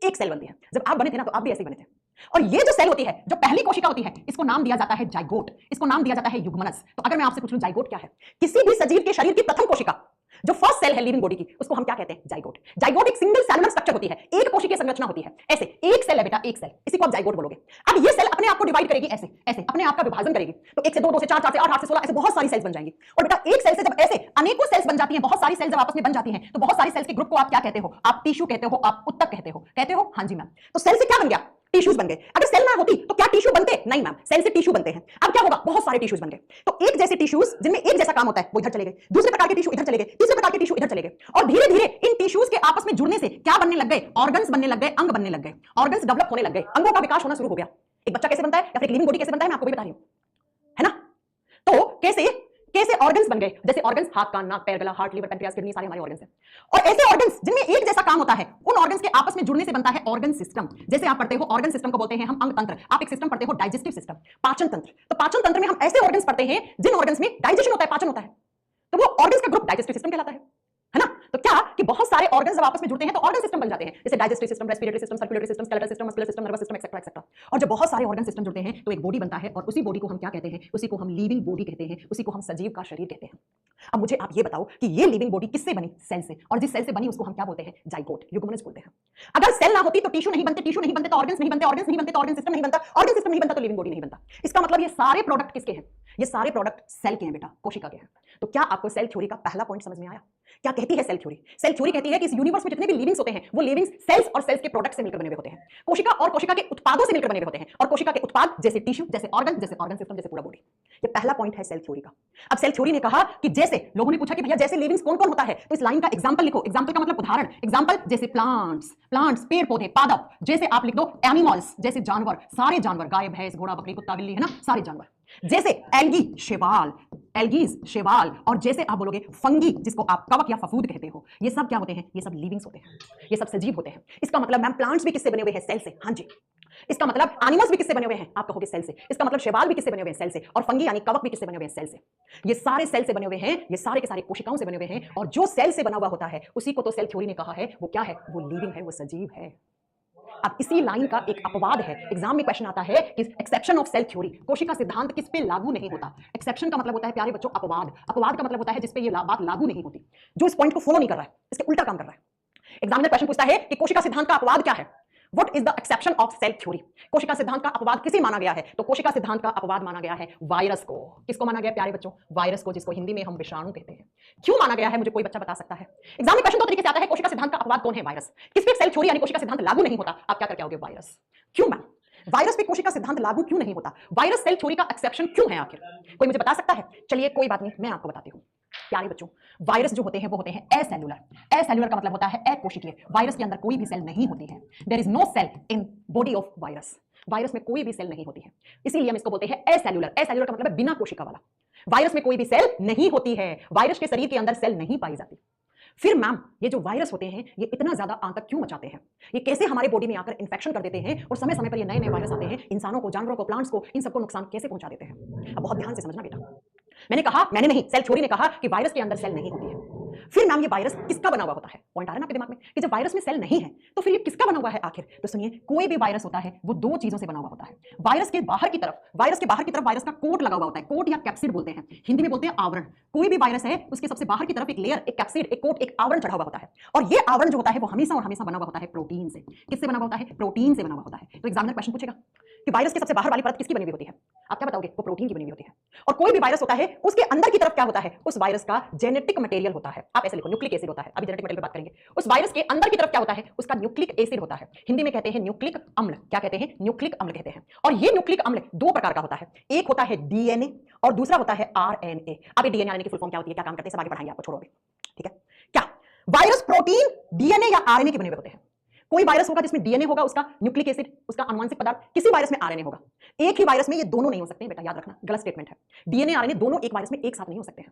एक सेल बनती है। जब आप बने थे ना तो आप भी ऐसे ही बने थे। और ये जो सेल होती है, जो पहली कोशिका होती है, इसको नाम दिया जाता है जाइगोट, इसको नाम दिया जाता है युग्मनज। तो अगर मैं आपसे पूछ लूं जाइगोट क्या है? किसी भी सजीव के शरीर की प्रथम कोशिका, जो फर्स्ट सेल है लिविंग बॉडी की, उसको हम क्या कहते हैं? जाइगोट। जाइगोट एक सिंगल सेलुलर स्ट्रक्चर होती है, एक कोशिकीय संरचना होती है। ऐसे एक सेल है बेटा, एक सेल, इसी को आप जाइगोट बोलोगे। अब ये सेल अपने आप को डिवाइड करेगी, ऐसे ऐसे अपने आप का विभाजन करेगी। तो 1 से 2, 2 से 4, 4 से 8, 8 से 16, ऐसे बहुत सारी सेल्स बन जाएंगी। और बेटा एक सेल से जब ऐसे अनेकों सेल्स बन जाती हैं, बहुत सारी सेल्स जब आपस में बन जाती हैं, तो बहुत सारी सेल्स के ग्रुप को आप क्या कहते हो? आप टिश्यू कहते हो, आप उत्तक कहते हो। कहते हो? हाँ जी मैम। तो सेल से क्या बन गया? टिश्यूज बन गए। अगर सेल ना होती तो क्या टिश्यू बनते? नहीं मैम, सेल से टिश्यू बनते हैं। अब क्या होगा? बहुत सारे टिश्यूज बन गए। तो एक जैसे टिश्यूज जिनमें एक जैसा काम होता है वो इधर चले गए, दूसरे प्रकार के टिश्यू इधर चले गए, तीसरे प्रकार के टिश्यू इधर चले गए, और धीरे धीरे इन टिश्यूज के आपस में जुड़ने से क्या बनने लग गए? ऑर्गन्स बनने लग गए, अंग बनने लग गए, ऑर्गन्स डेवलप होने लग गए, अंगों का विकास होना शुरू हो गया। एक बच्चा कैसे बनता है या फिर एक लिविंग बॉडी कैसे बनता है मैं आपको भी बता रही हूं, है ना। तो कैसे कैसे ऑर्गन्स बन गए? जैसे ऑर्गन्स हाथ, कान, नाक, पैर, गला, हार्ट, लीवर, पैनक्रियास, किडनी, सारे हमारे ऑर्गन्स हैं। और ऐसे ऑर्गन्स जिनमें एक जैसा काम होता है, उन ऑर्गन्स के आपस में जुड़ने से बनता है ऑर्गन सिस्टम। जैसे आप पढ़ते हो ऑर्गन सिस्टम को बोलते हैं हम अंग तंत्र। आप एक सिस्टम पढ़ते हो डाइजेस्टिव सिस्टम, पाचन तंत्र। तो पाचन तंत्र में हम ऐसे ऑर्गन्स पढ़ते हैं जिन ऑर्गन्स में डाइजेशन होता है, पाचन होता है, तो वो ऑर्गन्स का ग्रुप डाइजेस्टिव सिस्टम कहलाता है ना। तो क्या कि बहुत सारे ऑर्गन्स जब आपस में जुड़ते हैं तो ऑर्गन सिस्टम बन जाते हैं, जैसे digestive system, respiratory system, circulatory system, skeletal system, muscular system, nervous system, etcetera etcetera. और जब बहुत सारे ऑर्गन सिस्टम जुड़ते हैं तो एक बॉडी बनता है, और उसी बॉडी को हम क्या कहते हैं? उसी को हम लिविंग बॉडी कहते हैं, उसी को हम सजीव का शरीर कहते हैं। अब मुझे आप ये बताओ कि ये लिविंग बॉडी किससे बनी? सेल से। और जिस सेल से बनी उसको हम क्या बोलते हैं? जाइगोट, युग्मनज बोलते हैं। अगर सेल ना होती तो टिश्यू नहीं बनते, टिश्यू नहीं बनते तो ऑर्गन्स नहीं बनते, ऑर्गन्स नहीं बनते तो ऑर्गन सिस्टम नहीं बनता, ऑर्गन सिस्टम नहीं बनता तो लिविंग बॉडी नहीं बनता। इसका मतलब ये सारे प्रोडक्ट किसके हैं? ये सारे प्रोडक्ट सेल के हैं बेटा, कोशिका के हैं। तो क्या आपको सेल थ्योरी का पहला पॉइंट समझ में आया? क्या कहती है सेल थ्योरी? सेल थ्योरी कहती है कि इस यूनिवर्स में जितने भी लिविंग्स होते हैं वो लिविंग्स सेल्स और सेल्स के प्रोडक्ट से मिलकर बने हुए होते हैं, कोशिका और कोशिका के उत्पादों से मिलकर बने हुए होते हैं, और कोशिका के उत्पाद जैसे टिश्यू, जैसे ऑर्गन सिस्टम, जैसे पूरा बॉडी। ये पहला पॉइंट है सेल थ्योरी का। अब सेल थ्योरी ने कहा कि जैसे लोगों ने पूछा कि भैया जैसे लिविंग्स कौन कौन होता है, तो इस लाइन का एग्जांपल लिखो। एग्जांपल का मतलब उदाहरण, एग्जांपल जैसे प्लांट्स पेड़ पौधे, पादप। जैसे आप लिख दो एनिमल्स, जैसे जानवर, सारे जानवर, गाय, भैंस, घोड़ा, बकरी, कुत्ता, बिल्ली, है ना, सारे जानवर। जैसे एल्गी, शैवाल, और जैसे आप बोलोगे फंगी, जिसको आप कवक या फफूंद कहते हो, ये सब क्या होते हैं? ये सब लिविंग्स होते हैं, ये सब सजीव होते हैं। इसका मतलब मैम प्लांट्स भी किससे बने हुए हैं? सेल से। हाँ जी। इसका मतलब एनिमल्स भी किससे बने हुए हैं? आप कहोगे सेल से। इसका मतलब शैवाल भी किससे बने हुए हैं? सेल से। और फंगी यानी कवक भी किससे बने हुए हैं? सेल से। ये सारे सेल से बने हुए हैं, ये सारे के सारे कोशिकाओं से बने हुए हैं, और जो सेल से बना हुआ होता है उसी को तो सेल थ्योरी ने कहा है वो क्या है? वो लिविंग है, वो सजीव है। अब इसी लाइन का एक अपवाद है, एग्जाम में क्वेश्चन आता है कि एक्सेप्शन ऑफ सेल थ्योरी, कोशिका सिद्धांत किस पे लागू नहीं होता। एक्सेप्शन का मतलब होता है प्यारे बच्चों अपवाद, अपवाद का मतलब होता है जिस पे ये बात लागू नहीं होती, जो इस पॉइंट को फॉलो नहीं कर रहा है, इसके उल्टा काम कर रहा है। एग्जामिनर क्वेश्चन पूछता है कि कोशिका सिद्धांत का अपवाद क्या है? What is the exception of cell theory? कोशिका सिद्धांत का अपवाद किसे माना गया है? तो कोशिका सिद्धांत का अपवाद माना गया है वायरस को। किसको माना गया प्यारे बच्चों? वायरस को, जिसको हिंदी में हम विषाणु कहते हैं। क्यों माना गया है मुझे कोई बच्चा बता सकता है? एग्जाम में क्वेश्चन दो तरीके से आता है, कोशिका सिद्धांत का अपवाद कौन है? वायरस। किस पे सेल थ्योरी यानी कोशिका सिद्धांत लागू नहीं होता? आप क्या करके आओगे? वायरस। क्यों मैम? वायरस पे कोशिका सिद्धांत लागू क्यों नहीं होता? वायरस सेल थ्योरी का एक्सेप्शन क्यों है आखिर? कोई मुझे बता सकता है? चलिए कोई बात नहीं, मैं आपको बताती हूँ। प्यारे बच्चों, वायरस जो होते हैं वो होते हैं एसेल्युलर। एसेल्युलर का मतलब होता है अकोशिकीय। वायरस के अंदर कोई भी सेल नहीं होती है। There is no cell in body of virus. Virus में कोई भी सेल नहीं होती है, इसीलिए हम इसको बोलते हैं एसेल्युलर। एसेल्युलर का मतलब है बिना कोशिका वाला। वायरस में कोई भी सेल नहीं होती है, वायरस के शरीर के अंदर सेल नहीं पाई जाती। फिर मैम ये जो वायरस होते हैं ये इतना ज्यादा आतंक क्यों मचाते हैं? ये कैसे हमारे बॉडी में आकर इन्फेक्शन कर देते हैं, और समय समय पर ये नए नए वायरस आते हैं, इंसानों को, जानवरों को, प्लांट्स को, इन सबको नुकसान कैसे पहुंचा देते हैं? अब बहुत ध्यान से समझना बेटा। मैंने नहीं, सेल थ्योरी ने कहा कि वायरस के अंदर सेल नहीं होती है। फिर मैम ये वायरस किसका बना हुआ होता है? पॉइंट आ रहा है ना आपके दिमाग में कि जब वायरस में सेल नहीं है तो फिर ये किसका बना हुआ है आखिर? तो सुनिए, कोई भी वायरस होता है वो दो चीजों से बना हुआ होता है। वायरस के बाहर की तरफ वायरस का कोट लगा हुआ होता है, कोट या कैप्सिड बोलते हैं, हिंदी में बोलते हैं आवरण। कोई भी वायरस है उसके सबसे बाहर की तरफ एक लेयर, एक कैप्सिड, एक कोट, एक आवरण चढ़ा हुआ होता है, और ये आवरण जो होता है वो हमेशा और हमेशा बना हुआ होता है प्रोटीन से। किससे बना हुआ होता है? प्रोटीन से बना हुआ होता है। तो एग्जामिनर क्वेश्चन पूछेगा कि वायरस के सबसे बाहर वाली परत किसकी बनी हुई होती है? आप क्या बताओगे? वो प्रोटीन की बनी हुई होती है। और कोई भी वायरस होता है उसके अंदर की तरफ क्या होता है? उस वायरस का जेनेटिक मटेरियल होता है। आप ऐसे लिखो, न्यूक्लिक एसिड होता है। अभी जेनेटिक मटेरियल पर बात करेंगे। उस वायरस के अंदर की तरफ क्या होता है? उसका न्यूक्लिक एसिड होता है। हिंदी में कहते हैं न्यूक्लिक अम्ल। क्या कहते हैं? न्यूक्लिक अम्ल कहते हैं। और ये न्यूक्लिक अम्ल दो प्रकार का होता है, एक होता है डीएनए और दूसरा होता है आरएनए। अब ये डीएनए आरएनए की फुल फॉर्म क्या होती है, क्या काम करते हैं, सब आगे पढ़ाएंगे आपको, छोड़ोगे ठीक है। क्या वायरस प्रोटीन, डीएनए या आरएनए के बने हुए होते हैं? कोई वायरस होगा जिसमें डीएनए होगा, उसका न्यूक्लिक एसिड, उसका आनुवंशिक पदार्थ, किसी वायरस में आरएनए होगा। एक ही वायरस में ये दोनों नहीं हो सकते बेटा, याद रखना, गलत स्टेटमेंट है। डीएनए आरएनए दोनों एक वायरस में एक साथ नहीं हो सकते हैं।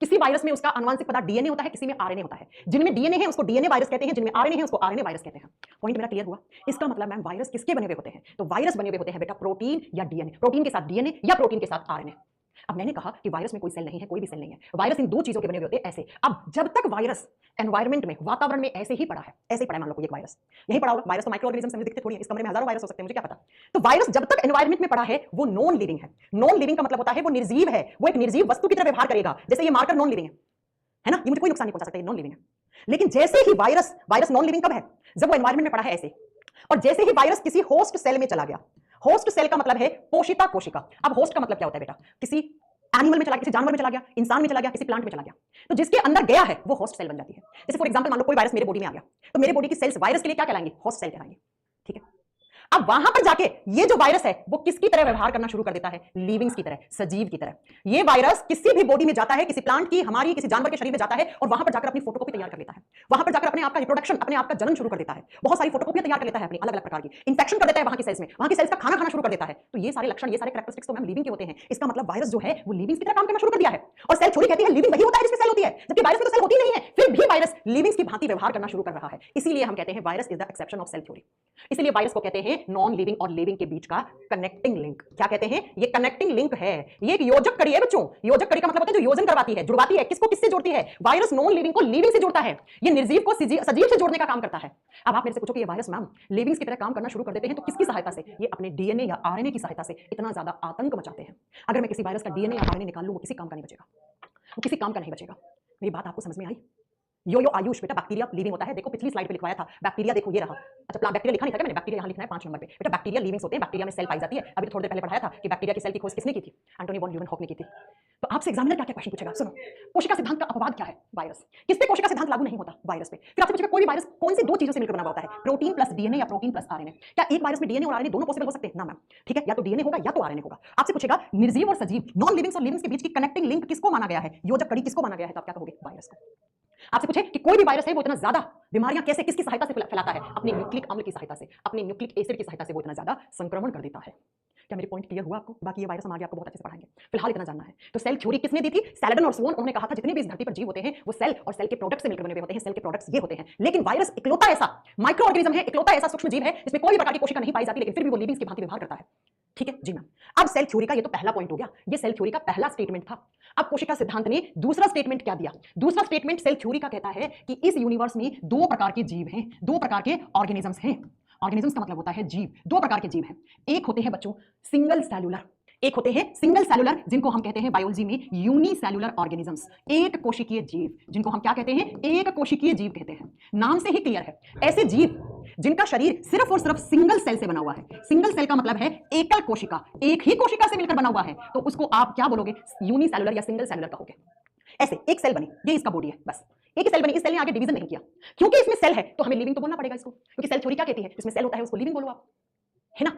किसी वायरस में उसका आनुवंशिक पदार्थ डीएनए होता है, किसी में आरएनए होता है। जिनमें डीएनए है उसको डीएनए वायरस कहते हैं, जिनमें आरएनए है उसको आरएनए वायरस कहते हैं। पॉइंट मेरा क्लियर हुआ? इसका मतलब मैम वायरस किसके बने हुए होते हैं? तो वायरस बने हुए होते हैं बेटा प्रोटीन या डीएनए, प्रोटीन के साथ डीएनए या प्रोटीन के साथ आरएनए। अब मैंने कहा कि वायरस में कोई सेल नहीं है, कोई भी सेल नहीं है, वायरस इन दो चीजों के बने हुए होते हैं ऐसे। अब जब तक वायरस एनवायरमेंट में, वातावरण में ऐसे ही पड़ा है, ऐसे ही पड़ा है, मान लो कोई एक वायरस यही पड़ा होगा, वायरस तो माइक्रो ऑर्गेनिज्म में दिखते थोड़ी है, इस कमरे में हजारों वायरस हो सकते हैं, मुझे क्या पता। तो वायरस जब तक एनवायरमेंट में पड़ा है वो नॉन लिविंग है। नॉन लिविंग का मतलब होता है वो निर्जीव है, वो एक निर्जीव वस्तु की तरह व्यवहार करेगा। जैसे ये मार्कर नॉन लिविंग है ना, ये मुझे कोई नुकसान नहीं पहुंचा सकता, ये नॉन लिविंग है। लेकिन जैसे ही वायरस नॉन लिविंग कब है? जब वो एनवायरमेंट में पड़ा है ऐसे। और जैसे ही वायरस किसी होस्ट सेल में चला गया, होस्ट सेल का मतलब है पोषिता कोशिका। अब होस्ट का मतलब क्या होता है बेटा? किसी एनिमल में चला गया, किसी जानवर में चला गया, इंसान में चला गया, किसी प्लांट में चला गया, तो जिसके अंदर गया है वो होस्ट सेल बन जाती है। जैसे फॉर एग्जांपल मान लो कोई वायरस मेरे बॉडी में आ गया, तो मेरे बॉडी की सेल्स वायरस के लिए क्या कहलाएंगे? होस्ट सेल कहलाएंगे। ठीक है, अब वहां पर जाके ये जो वायरस है वो किसकी तरह व्यवहार करना शुरू कर देता है? लिविंग्स की तरह, सजीव की तरह। ये वायरस किसी भी बॉडी में जाता है, किसी प्लांट की, हमारी, किसी जानवर के शरीर में जाता है और वहां पर जाकर अपनी फोटोकॉपी तैयार कर लेता है। वहां पर जाकर अपने आप का रिप्रोडक्शन, अपने आप का जन्म शुरू कर देता है। बहुत सारी फोटोकॉपियां तैयार कर लेता है अपनी अलग अलग प्रकार की, इन्फेक्शन कर देता है वहां की सेल्स में, वहां की सेल्स का खाना खाना शुरू कर देता है। तो ये सारे लक्षण, ये सारे कैरेक्टरिस्टिक्स तो मैम लिविंग के होते हैं। इसका मतलब वायरस जो है वो लिविंग्स की तरह काम करना शुरू कर दिया है। और सेल थ्योरी कहती है लिविंग वही होता है जिसमें सेल होती है, जबकि वायरस में तो सेल होती नहीं है, फिर भी वायरस लिविंग्स की भांति व्यवहार करना शुरू कर रहा है। इसीलिए हम कहते हैं virus is the exception of cell theory. इसीलिए वायरस को कहते हैं नॉन लिविंग और लिविंग के बीच का कनेक्टिंग लिंक। क्या कहते हैं? ये कनेक्टिंग लिंक है, ये एक योजक कड़ी है बच्चों। योजक कड़ी का मतलब होता है जो योजन करवाती है, जुड़वाती है। किसको किससे जोड़ती है? वायरस नॉन लिविंग को लिविंग से जोड़ता है, ये निर्जीव को सजीव से जोड़ने का काम करता है। अब आप मेरे से पूछो कि ये वायरस मैम लिविंग्स की तरह काम करना शुरू कर देते हैं तो किसकी सहायता से? ये अपने डीएनए या आरएनए की सहायता से इतना ज्यादा आतंक मचाते हैं। अगर मैं किसी वायरस का डीएनए या आरएनए निकाल लूं, वो किसी काम का नहीं बचेगा, वो किसी काम का नहीं बचेगा। मेरी बात आपको समझ में आई? यो आयुष बेटा, बैक्टीरिया लिविंग होता है। देखो पिछली स्लाइड पे लिखवाया था बैक्टीरिया, देखो ये रहा। अच्छा बैक्टीरिया लिखा नहीं था क्या मैंने? बैक्टीरिया यहाँ लिखना है 5 नंबर पे बेटा। बैक्टीरिया लिविंग्स होते हैं, बैक्टीरिया में सेल पाई जाती है। अभी तो थोड़ी देर पहले पढ़ाया था कि बैक्टीरिया की सेल की खोज किसने की थी? एंटोनी वॉन ल्यूवेनहॉक ने की थी। तो आपसे एग्जामिनर क्या क्या क्वेश्चन पूछेगा? सुनो, कोशिका सिद्धांत का अपवाद क्या है? वायरस। किस पे कोशिका सिद्धांत लागू नहीं होता? वायरस पे। फिर आपसे पूछेगा कोई भी वायरस कौन सी दो चीजों से मिलकर बना हुआ होता है? प्रोटीन प्लस डीएनए या प्रोटीन प्लस आरएनए। क्या एक वायरस में डीएनए और आरएनए दोनों पॉसिबल हो सकते हैं? ना मैम। ठीक है, या तो डीएनए होगा या तो आरएनए होगा। आपसे पूछेगा निर्जीव और सजीव, नॉन लिविंग्स और लिविंग्स के बीच की कनेक्टिंग लिंक किसको माना गया है? योजक कड़ी किसको माना गया है? तो आप क्या कहोगे? वायरस को। आपसे पूछे कि कोई भी वायरस है वो इतना ज्यादा बीमारियां कैसे, किसकी सहायता से फैलाता है? अपने न्यूक्लिक अम्ल की सहायता से, अपने न्यूक्लिक एसिड की सहायता से वो इतना ज्यादा संक्रमण कर देता है। क्या मेरी पॉइंट क्लियर हुआ आपको? बाकी ये वायरस हम आगे आपको बहुत अच्छे से पढ़ाएंगे, फिलहाल इतना जानना है। तो सेल थ्योरी किसने दी थी? सैलडन और स्वोन। उन्होंने कहा था जितने भी इस धरती पर जीव होते हैं वो सेल और सेल के प्रोडक्ट से मिलकर बने हुए होते हैं। सेल के प्रोडक्ट्स ये होते हैं। लेकिन वायरस इकलौता ऐसा माइक्रो ऑर्गेनिज्म है, इकलौता ऐसा सूक्ष्म जीव है जिसमें कोई भी प्रकार की कोशिका नहीं पाई जाती, लेकिन फिर भी वो लिविंग्स की भांति व्यवहार करता है। ठीक है जी मैम। अब सेल थ्योरी का ये तो पहला पॉइंट हो गया, ये सेल थ्योरी का पहला स्टेटमेंट था। अब कोशिका सिद्धांत ने दूसरा स्टेटमेंट क्या दिया? दूसरा स्टेटमेंट सेल थ्योरी का कहता है कि इस यूनिवर्स में दो प्रकार के जीव हैं, दो प्रकार के ऑर्गेनिजम्स हैं। ऑर्गेनिजम्स का मतलब होता है जीव। दो प्रकार के जीव हैं, एक होते हैं बच्चों सिंगल सेलुलर, एक होते हैं सिंगल सेलुलर, जिनको हम कहते हैं बायोलॉजी में यूनिसेलुलर ऑर्गेनिजम्स, एक कोशिकीय जीव, जिनको हम क्या कहते हैं? एक कोशिकीय जीव कहते हैं। नाम से ही क्लियर है, ऐसे जीव जिनका शरीर सिर्फ और सिर्फ सिंगल सेल से बना हुआ है। सिंगल सेल का मतलब है एकल कोशिका, एक ही कोशिका से मिलकर बना हुआ है, तो उसको आप क्या बोलोगे? यूनिसेलुलर या सिंगल सेलुलर कहोगे। ऐसे एक सेल बनी, ये इसका बॉडी है, बस एक ही सेल बनी, इस सेल ने आगे डिवीजन नहीं किया। क्योंकि इसमें सेल है तो हमें लिविंग तो बोलना पड़ेगा इसको, क्योंकि सेल थ्योरी क्या कहती है? जिसमें सेल होता है उसको लिविंग बोलो आप, है ना?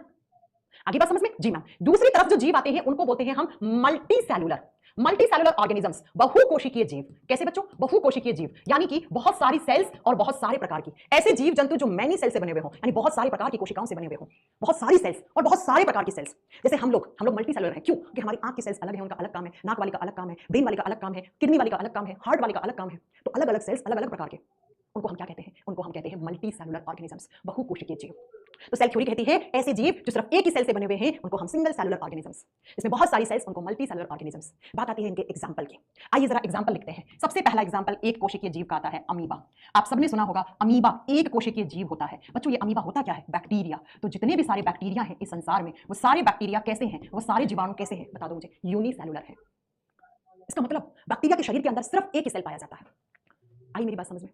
आगे बात समझ में? जी मैम। दूसरी तरफ जो जीव आते हैं उनको बोलते हैं हम multicellular, multicellular organisms, बहुकोशिकीय जीव। कैसे बच्चों? बहुकोशिकीय जीव, यानी कि बहुत सारी सेल्स और बहुत सारे प्रकार की ऐसे जीव जंतु जो मैनी सेल से बने हुए हो, यानी बहुत सारे प्रकार की कोशिकाओं से बने हुए हो, बहुत सारी सेल्स और बहुत सारे प्रकार की सेल्स। जैसे हम लोग मल्टी सेलुलर हैं। क्यों? क्योंकि हमारी आंख की सेल्स अलग है, उनका अलग काम है, नाक वाली का अलग काम है, ब्रेन वाली का अलग काम है, किडनी वाली का अलग काम है, हार्ट वाली का अलग काम है। तो अलग अलग सेल्स, अलग अलग प्रकार के, उनको हम क्या कहते हैं? उनको हम कहते हैं मल्टी सेलुलर ऑर्गेनिजम्स, बहुकोशिकीय जीव। तो सेल थ्योरी कहती है ऐसे जीव जो सिर्फ एक ही सेल से बने हुए हैं उनको हम सिंगल सेलुलर ऑर्गेनिजम्स, इसमें बहुत सारी सेल्स, उनको मल्टी सेलुलर ऑर्गेनिजम्स। बात आती है इनके एग्जांपल की। आइए जरा एग्जांपल लिखते हैं। सबसे पहला एग्जांपल एक कोशिकीय जीव का आता है, अमीबा। आप सबने सुना होगा अमीबा एक कोशिकीय जीव होता है। बच्चों ये अमीबा होता क्या है? बैक्टीरिया। तो जितने भी सारे बैक्टीरिया हैं इस संसार में, वो सारे बैक्टीरिया कैसे हैं? वो सारे जीवाणु कैसे हैं? बता दो मुझे। यूनिसेलुलर है। इसका मतलब बैक्टीरिया के शरीर के अंदर सिर्फ एक ही सेल पाया जाता है। आई मेरी बात समझ में?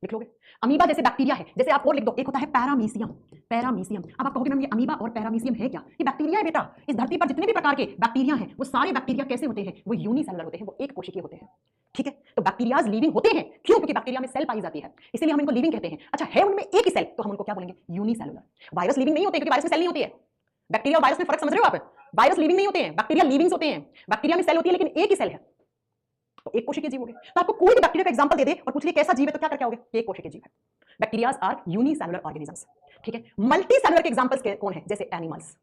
लिख लोगे? अमीबा जैसे बैक्टीरिया है, जैसे आप और लिख दो, एक होता है पैरामीशियम। पैरामीशियम। अब आप कहोगे मैम ये अमीबा और पैरामीशियम है क्या? ये बैक्टीरिया है बेटा। इस धरती पर जितने भी प्रकार के बैक्टीरिया हैं वो सारे बैक्टीरिया कैसे होते हैं? वो यूनिसेलुलर होते हैं, वो एक कोशिकीय होते हैं। ठीक है, तो बैक्टीरियाज लिविंग होते हैं। क्यों? क्योंकि बैक्टीरिया में सेल पाई जाती है, इसलिए हम इनको लिविंग कहते हैं। अच्छा है उनमें एक ही सेल, तो हम उनको क्या बोलेंगे? यूनिसेलुलर। वायरस लिविंग नहीं होते क्योंकि वायरस में सेल नहीं होती है। बैक्टीरिया और वायरस में फर्क समझ रहे हो आप? वायरस लिविंग नहीं होते हैं, बैक्टीरिया लिविंग्स होते हैं। बैक्टीरिया में सेल होती है लेकिन एक ही सेल है, तो एक कोशिकीय जीव हो गए। तो आपको कोई भी बैक्टीरिया का एग्जांपल दे दे और पूछ लिए कैसा जीव है तो क्या करके आओगे, ये एक कोशिकीय जीव है। बैक्टीरियाज आर यूनिसेलुलर ऑर्गेनिजम्स, ठीक है। मल्टी सेलुलर के एग्जांपल्स कौन है, जैसे एनिमल्स,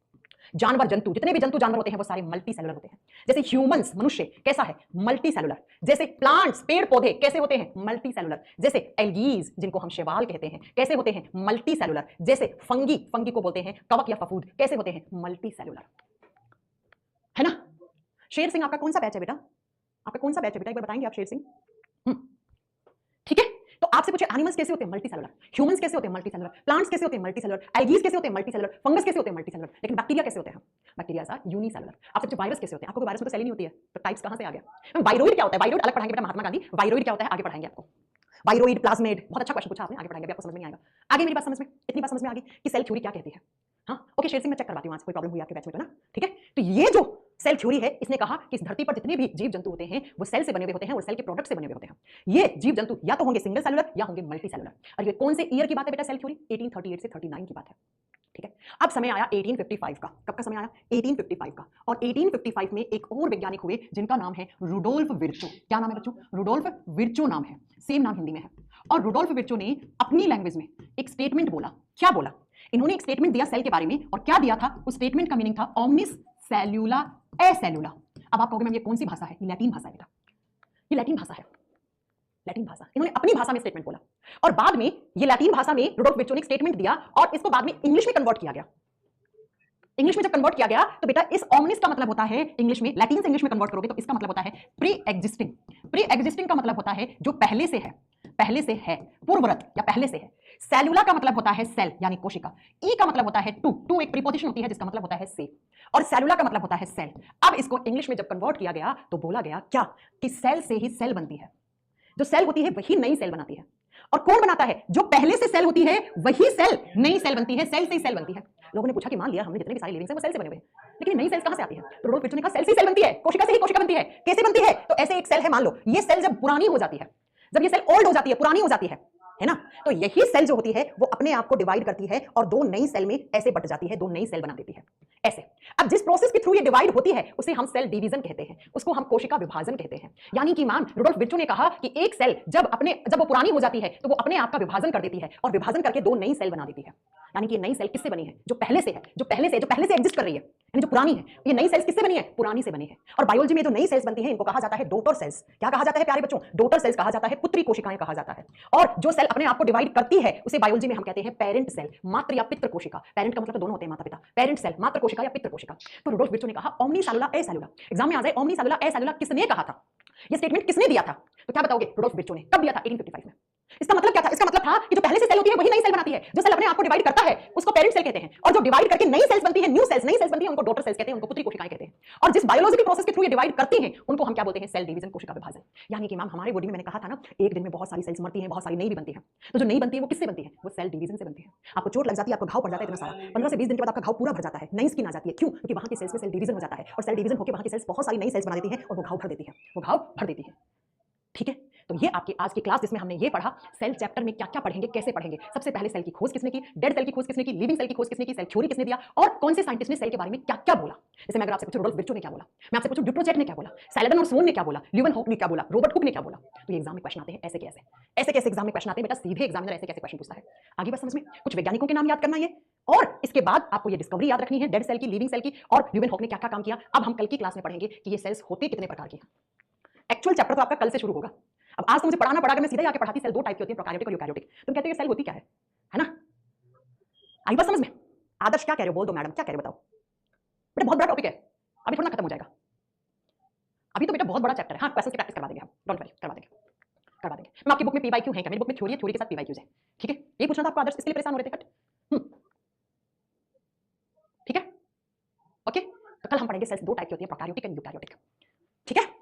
जानवर, जंतु, जितने भी जंतु जानवर होते हैं वो सारे मल्टी सेलुलर होते हैं। जैसे ह्यूमंस, मनुष्य कैसा है, मल्टी सेलुलर। जैसे प्लांट्स, पेड़ पौधे कैसे होते हैं, मल्टी सेलुलर। जैसे एल्गीज, जिनको हम शैवाल कहते हैं, कैसे होते हैं, मल्टी सेलुलर। जैसे फंगी, फंगी को बोलते हैं कवक या फफूंद, कैसे होते हैं, मल्टी सेलुलर, है ना। शेर सिंह आपका कौन सा बैच है बेटा, आपका कौन सा बैच है बेटा, एक बार बताएंगे आप शेर सिंह। ठीक है। तो आपसे पूछे एनिमल्स कैसे होते हैं, मल्टी सेलुलर। ह्यूमंस कैसे होते हैं, मल्टी सेलुलर। प्लांट्स कैसे होते हैं, मल्टी सेलुलर। एल्गीज कैसे होते हैं, मल्टी सेलुलर। फंगस कैसे होते हैं, मल्टी सेलुलर। लेकिन बैक्टीरिया कैसे होते हैं, बैक्टीरिया आर यूनिसेलुलर। आपसे पूछे वायरस कैसे होते हैं, आपको वायरस में तो सेल ही नहीं होती है, तो टाइप्स कहां से आ गया। वायरोइड क्या होता है, वायरोइड अलग पढ़ाएंगे बेटा, महात्मा गांधी वायरोइड क्या होता है आगे पढ़ाएंगे आपको। वायरोइड, प्लाज्मेड, बहुत अच्छा क्वेश्चन पूछा आपने, आगे पढ़ाएंगे, आपको समझ में नहीं आएगा। आगे मेरी बात समझ में, इतनी बात समझ में आ गई कि सेल थ्योरी क्या कहती है। हाँ ओके शेर सिंह, मैं चेक करवाती हूँ आज कोई प्रॉब्लम हुई आपके बैच में तो ना, ठीक है। तो ये जो सेल थ्योरी है, इसने कहा कि इस धरती पर जितने भी जीव जंतु होते हैं वो सेल से बने हुए होते हैं और सेल के प्रोडक्ट से बने हुए होते हैं। ये जीव जंतु या तो होंगे सिंगल सेलुलर या होंगे मल्टी सेलुलर। और ये कौन से ईयर की बात है बेटा, सेल थ्योरी 1838 से 39 की बात है, ठीक है। अब समय आया 1855 का, कब का समय आया, 1855 का। और 1855 में एक और वैज्ञानिक हुए जिनका नाम है रुडोल्फ विर्चो। क्या नाम है बच्चों, रुडोल्फ विर्चो नाम है, सेम नाम हिंदी में है। और रुडोल्फ विर्चो ने अपनी लैंग्वेज में एक स्टेटमेंट बोला। क्या बोला, इन्होंने एक स्टेटमेंट दिया सेल के बारे में, और क्या दिया था, उस स्टेटमेंट का मीनिंग था ओमनिस सेल्यूला एसेल्यूला। अब आप कहोगे मैम ये कौन सी भाषा है, ये लैटिन भाषा है बेटा, ये लैटिन भाषा है, लैटिन भाषा। इन्होंने अपनी भाषा में स्टेटमेंट बोला और बाद में ये लैटिन भाषा में रुडोल्फ विर्चो ने एक स्टेटमेंट दिया और इसको बाद में इंग्लिश में कन्वर्ट किया गया। इंग्लिश में जब कन्वर्ट किया गया तो बेटा इस ओमनिस का मतलब होता है इंग्लिश में, लैटिन से इंग्लिश में कन्वर्ट करोगे तो इसका मतलब होता है प्री एग्जिस्टिंग। प्री एग्जिस्टिंग का मतलब होता है जो पहले से है, पहले से है, पूर्ववत या पहले से है। सेलुला का मतलब होता है सेल यानी कोशिका। ई का मतलब होता है टू, टू एक प्रीपोजिशन होती है जिसका मतलब होता है से, और सेलुला का मतलब होता है सेल। अब इसको इंग्लिश में जब कन्वर्ट किया गया तो बोला गया क्या, कि सेल से ही सेल बनती है। जो सेल होती है वही नई सेल बनाती है। और कौन बनाता है, जो पहले से सेल होती है वही सेल नई सेल बनती है, सेल से ही सेल बनती है। लोगों ने पूछा कि मान लिया हमने जितने भी सारे लिविंग्स हैं वो सेल से बने हुए हैं, लेकिन नई सेल्स कहां से आती है, तो रुडोल्फ विर्चो ने कहा सेल से ही सेल बनती है, कोशिका से ही कोशिका बनती है। कैसे बनती है, तो ऐसे एक सेल है, मान लो ये सेल जब पुरानी हो जाती है, जब ये सेल ओल्ड हो जाती है, पुरानी हो जाती है ना, तो यही सेल जो होती है वो अपने आप को डिवाइड करती है और दो नई सेल में ऐसे बट जाती है, दो नई सेल बना देती है ऐसे। अब जिस प्रोसेस के थ्रू ये डिवाइड होती है उसे हम सेल डिवीजन कहते हैं, उसको हम कोशिका विभाजन कहते हैं। यानी कि मान रुडोल्फ विर्चो ने कहा कि एक सेल जब वो पुरानी हो जाती है तो वो अपने आप का विभाजन कर देती है और विभाजन करके दो नई सेल बना देती है। यानी कि नई सेल किससे बनी है, जो पहले से है, जो पहले से एग्जिस्ट कर रही है, यानी जो पुरानी है। ये नई सेल्स किससे बनी है, पुरानी से बनी है। और बायोलॉजी में जो नई सेल्स बनती हैं इनको कहा जाता है डोटर सेल्स। क्या कहा जाता है प्यारे बच्चों, डोटर सेल्स कहा जाता है, पुत्री कोशिकाएं कहा जाता है। और जो सेल अपने आप को डिवाइड करती है उसे बायोलॉजी में हम कहते हैं पेरेंट सेल, मात्र या पितृ कोशिका। पेरेंट का मतलब तो दोनों होते हैं, माता पिता। पेरेंट सेल, मात्र कोशिका या पितृ कोशिका। तो रुडोल्फ विर्चो ने कहा ओमनी सेलुला ए सेलुला, एग्जाम में आ जाए ओमनी सेलुला ए सेलुला किसने कहा था, ये स्टेटमेंट किसने दिया था, तो क्या बताओगे, रुडोल्फ विर्चो ने। कब दिया था, 1855 में। इसका मतलब क्या था, इसका मतलब था कि जो पहले से सेल होती है वही नई सेल बनाती है। जो सेल अपने आप को डिवाइड करता है उसको पेरेंट सेल कहते हैं, और जो डिवाइड करके नई सेल्स बनती है, न्यू सेल्स, नई सेल्स बनती है, उनको डॉटर सेल्स कहते हैं, उनको पुत्री कोशिकाएं कहते हैं। और जिस बायोलॉजिकल प्रोसेस के थ्रू ये डिवाइड करती हैं उनको हम क्या बोलते हैं, सेल डिवीजन, कोशिका विभाजन। यानी कि मैम हमारे बॉडी में मैंने कहा था ना, एक दिन में बहुत सारी सेल्स मरती हैं, बहुत सारी नई भी बनती हैं। तो जो नई बनती है वो किससे बनती है, वो सेल डिवीजन से बनती है। आपको चोट लग जाती है, आपको घाव पड़ जाता है इतना सारा, 15 से 20 दिन के बाद आपका घाव पूरा भर जाता है, नई स्किन आ जाती है। क्यों, क्योंकि वहां की सेल्स में सेल डिवीजन हो जाता है, और सेल डिवीजन होकर वहां की सेल्स बहुत सारी नई सेल्स बना देती है और वो घाव भर देती है, वो घाव भर देती है। ठीक है। तो ये आपकी आज की क्लास जिसमें हमने ये पढ़ा सेल चैप्टर में क्या क्या पढ़ेंगे, कैसे पढ़ेंगे। सबसे पहले सेल की खोज किसने की, डेड सेल की खोज किसने की, लिविंग सेल की खोज किसने की, सेल थ्योरी किसने दिया, और कौन से साइंटिस्ट ने सेल के बारे में क्या क्या बोला। जैसे मैं अगर आपसे पूछूं रुडोल्फ विर्चो ने क्या बोला, मैं आपसे पूछूं ड्यूट्रोचेट ने क्या बोला, सैलेडन और स्वन ने क्या बोला, ल्यूवेनहॉक ने क्या बोला, रॉबर्ट हुक ने क्या बोला, तो ये एग्जाम में क्वेश्चन आते हैं ऐसे कैसे, ऐसे कैसे एग्जाम में क्वेश्चन आते हैं बेटा, सीधे एग्जामिनर ऐसे कैसे क्वेश्चन पूछता है। आगे बस समझ में, कुछ वैज्ञानिकों के नाम याद करना ये, और इसके बाद आपको ये डिस्कवरी याद रखनी है डेड सेल की, लिविंग सेल की, और ल्यूवेनहॉक ने क्या क्या काम किया। अब हम कल की क्लास में पढ़ेंगे कि ये सेल्स होती कितने प्रकार की हैं। एक्चुअल चैप्टर तो आपका कल से शुरू होगा। अब आज तो मुझे पढ़ाना पड़ा, मैं सीधे आके पढ़ाती। सेल दो टाइप की होती है, प्रोकैरियोटिक और यूकैरियोटिक। तुम कहते हो सेल होती क्या है ना। आई बात समझ में। आदर्श क्या कह रहे हो, बोल दो मैडम क्या कह रहे हो, बताओ बेटा। बहुत बड़ा टॉपिक है, अभी थोड़ा खत्म हो जाएगा, अभी तो बेटा बहुत बड़ा चैप्टर है। हाँ क्वेश्चन की प्रैक्टिस करवा देंगे हम, डोंट वरी, करवा देंगे, करवा देंगे। मैं आपकी बुक में पीवाईक्यू है क्या, मेरी बुक में थ्योरी है, थ्योरी के साथ पीवाईक्यूज है, ठीक है। ये पूछना था आपको आदर्श, इसके लिए परेशान हो रहे थे कट। ठीक है, ओके। तो कल हम पढ़ेंगे सेल्स दो टाइप की होती है, प्रोकैरियोटिक एंड यूकैरियोटिक, ठीक है।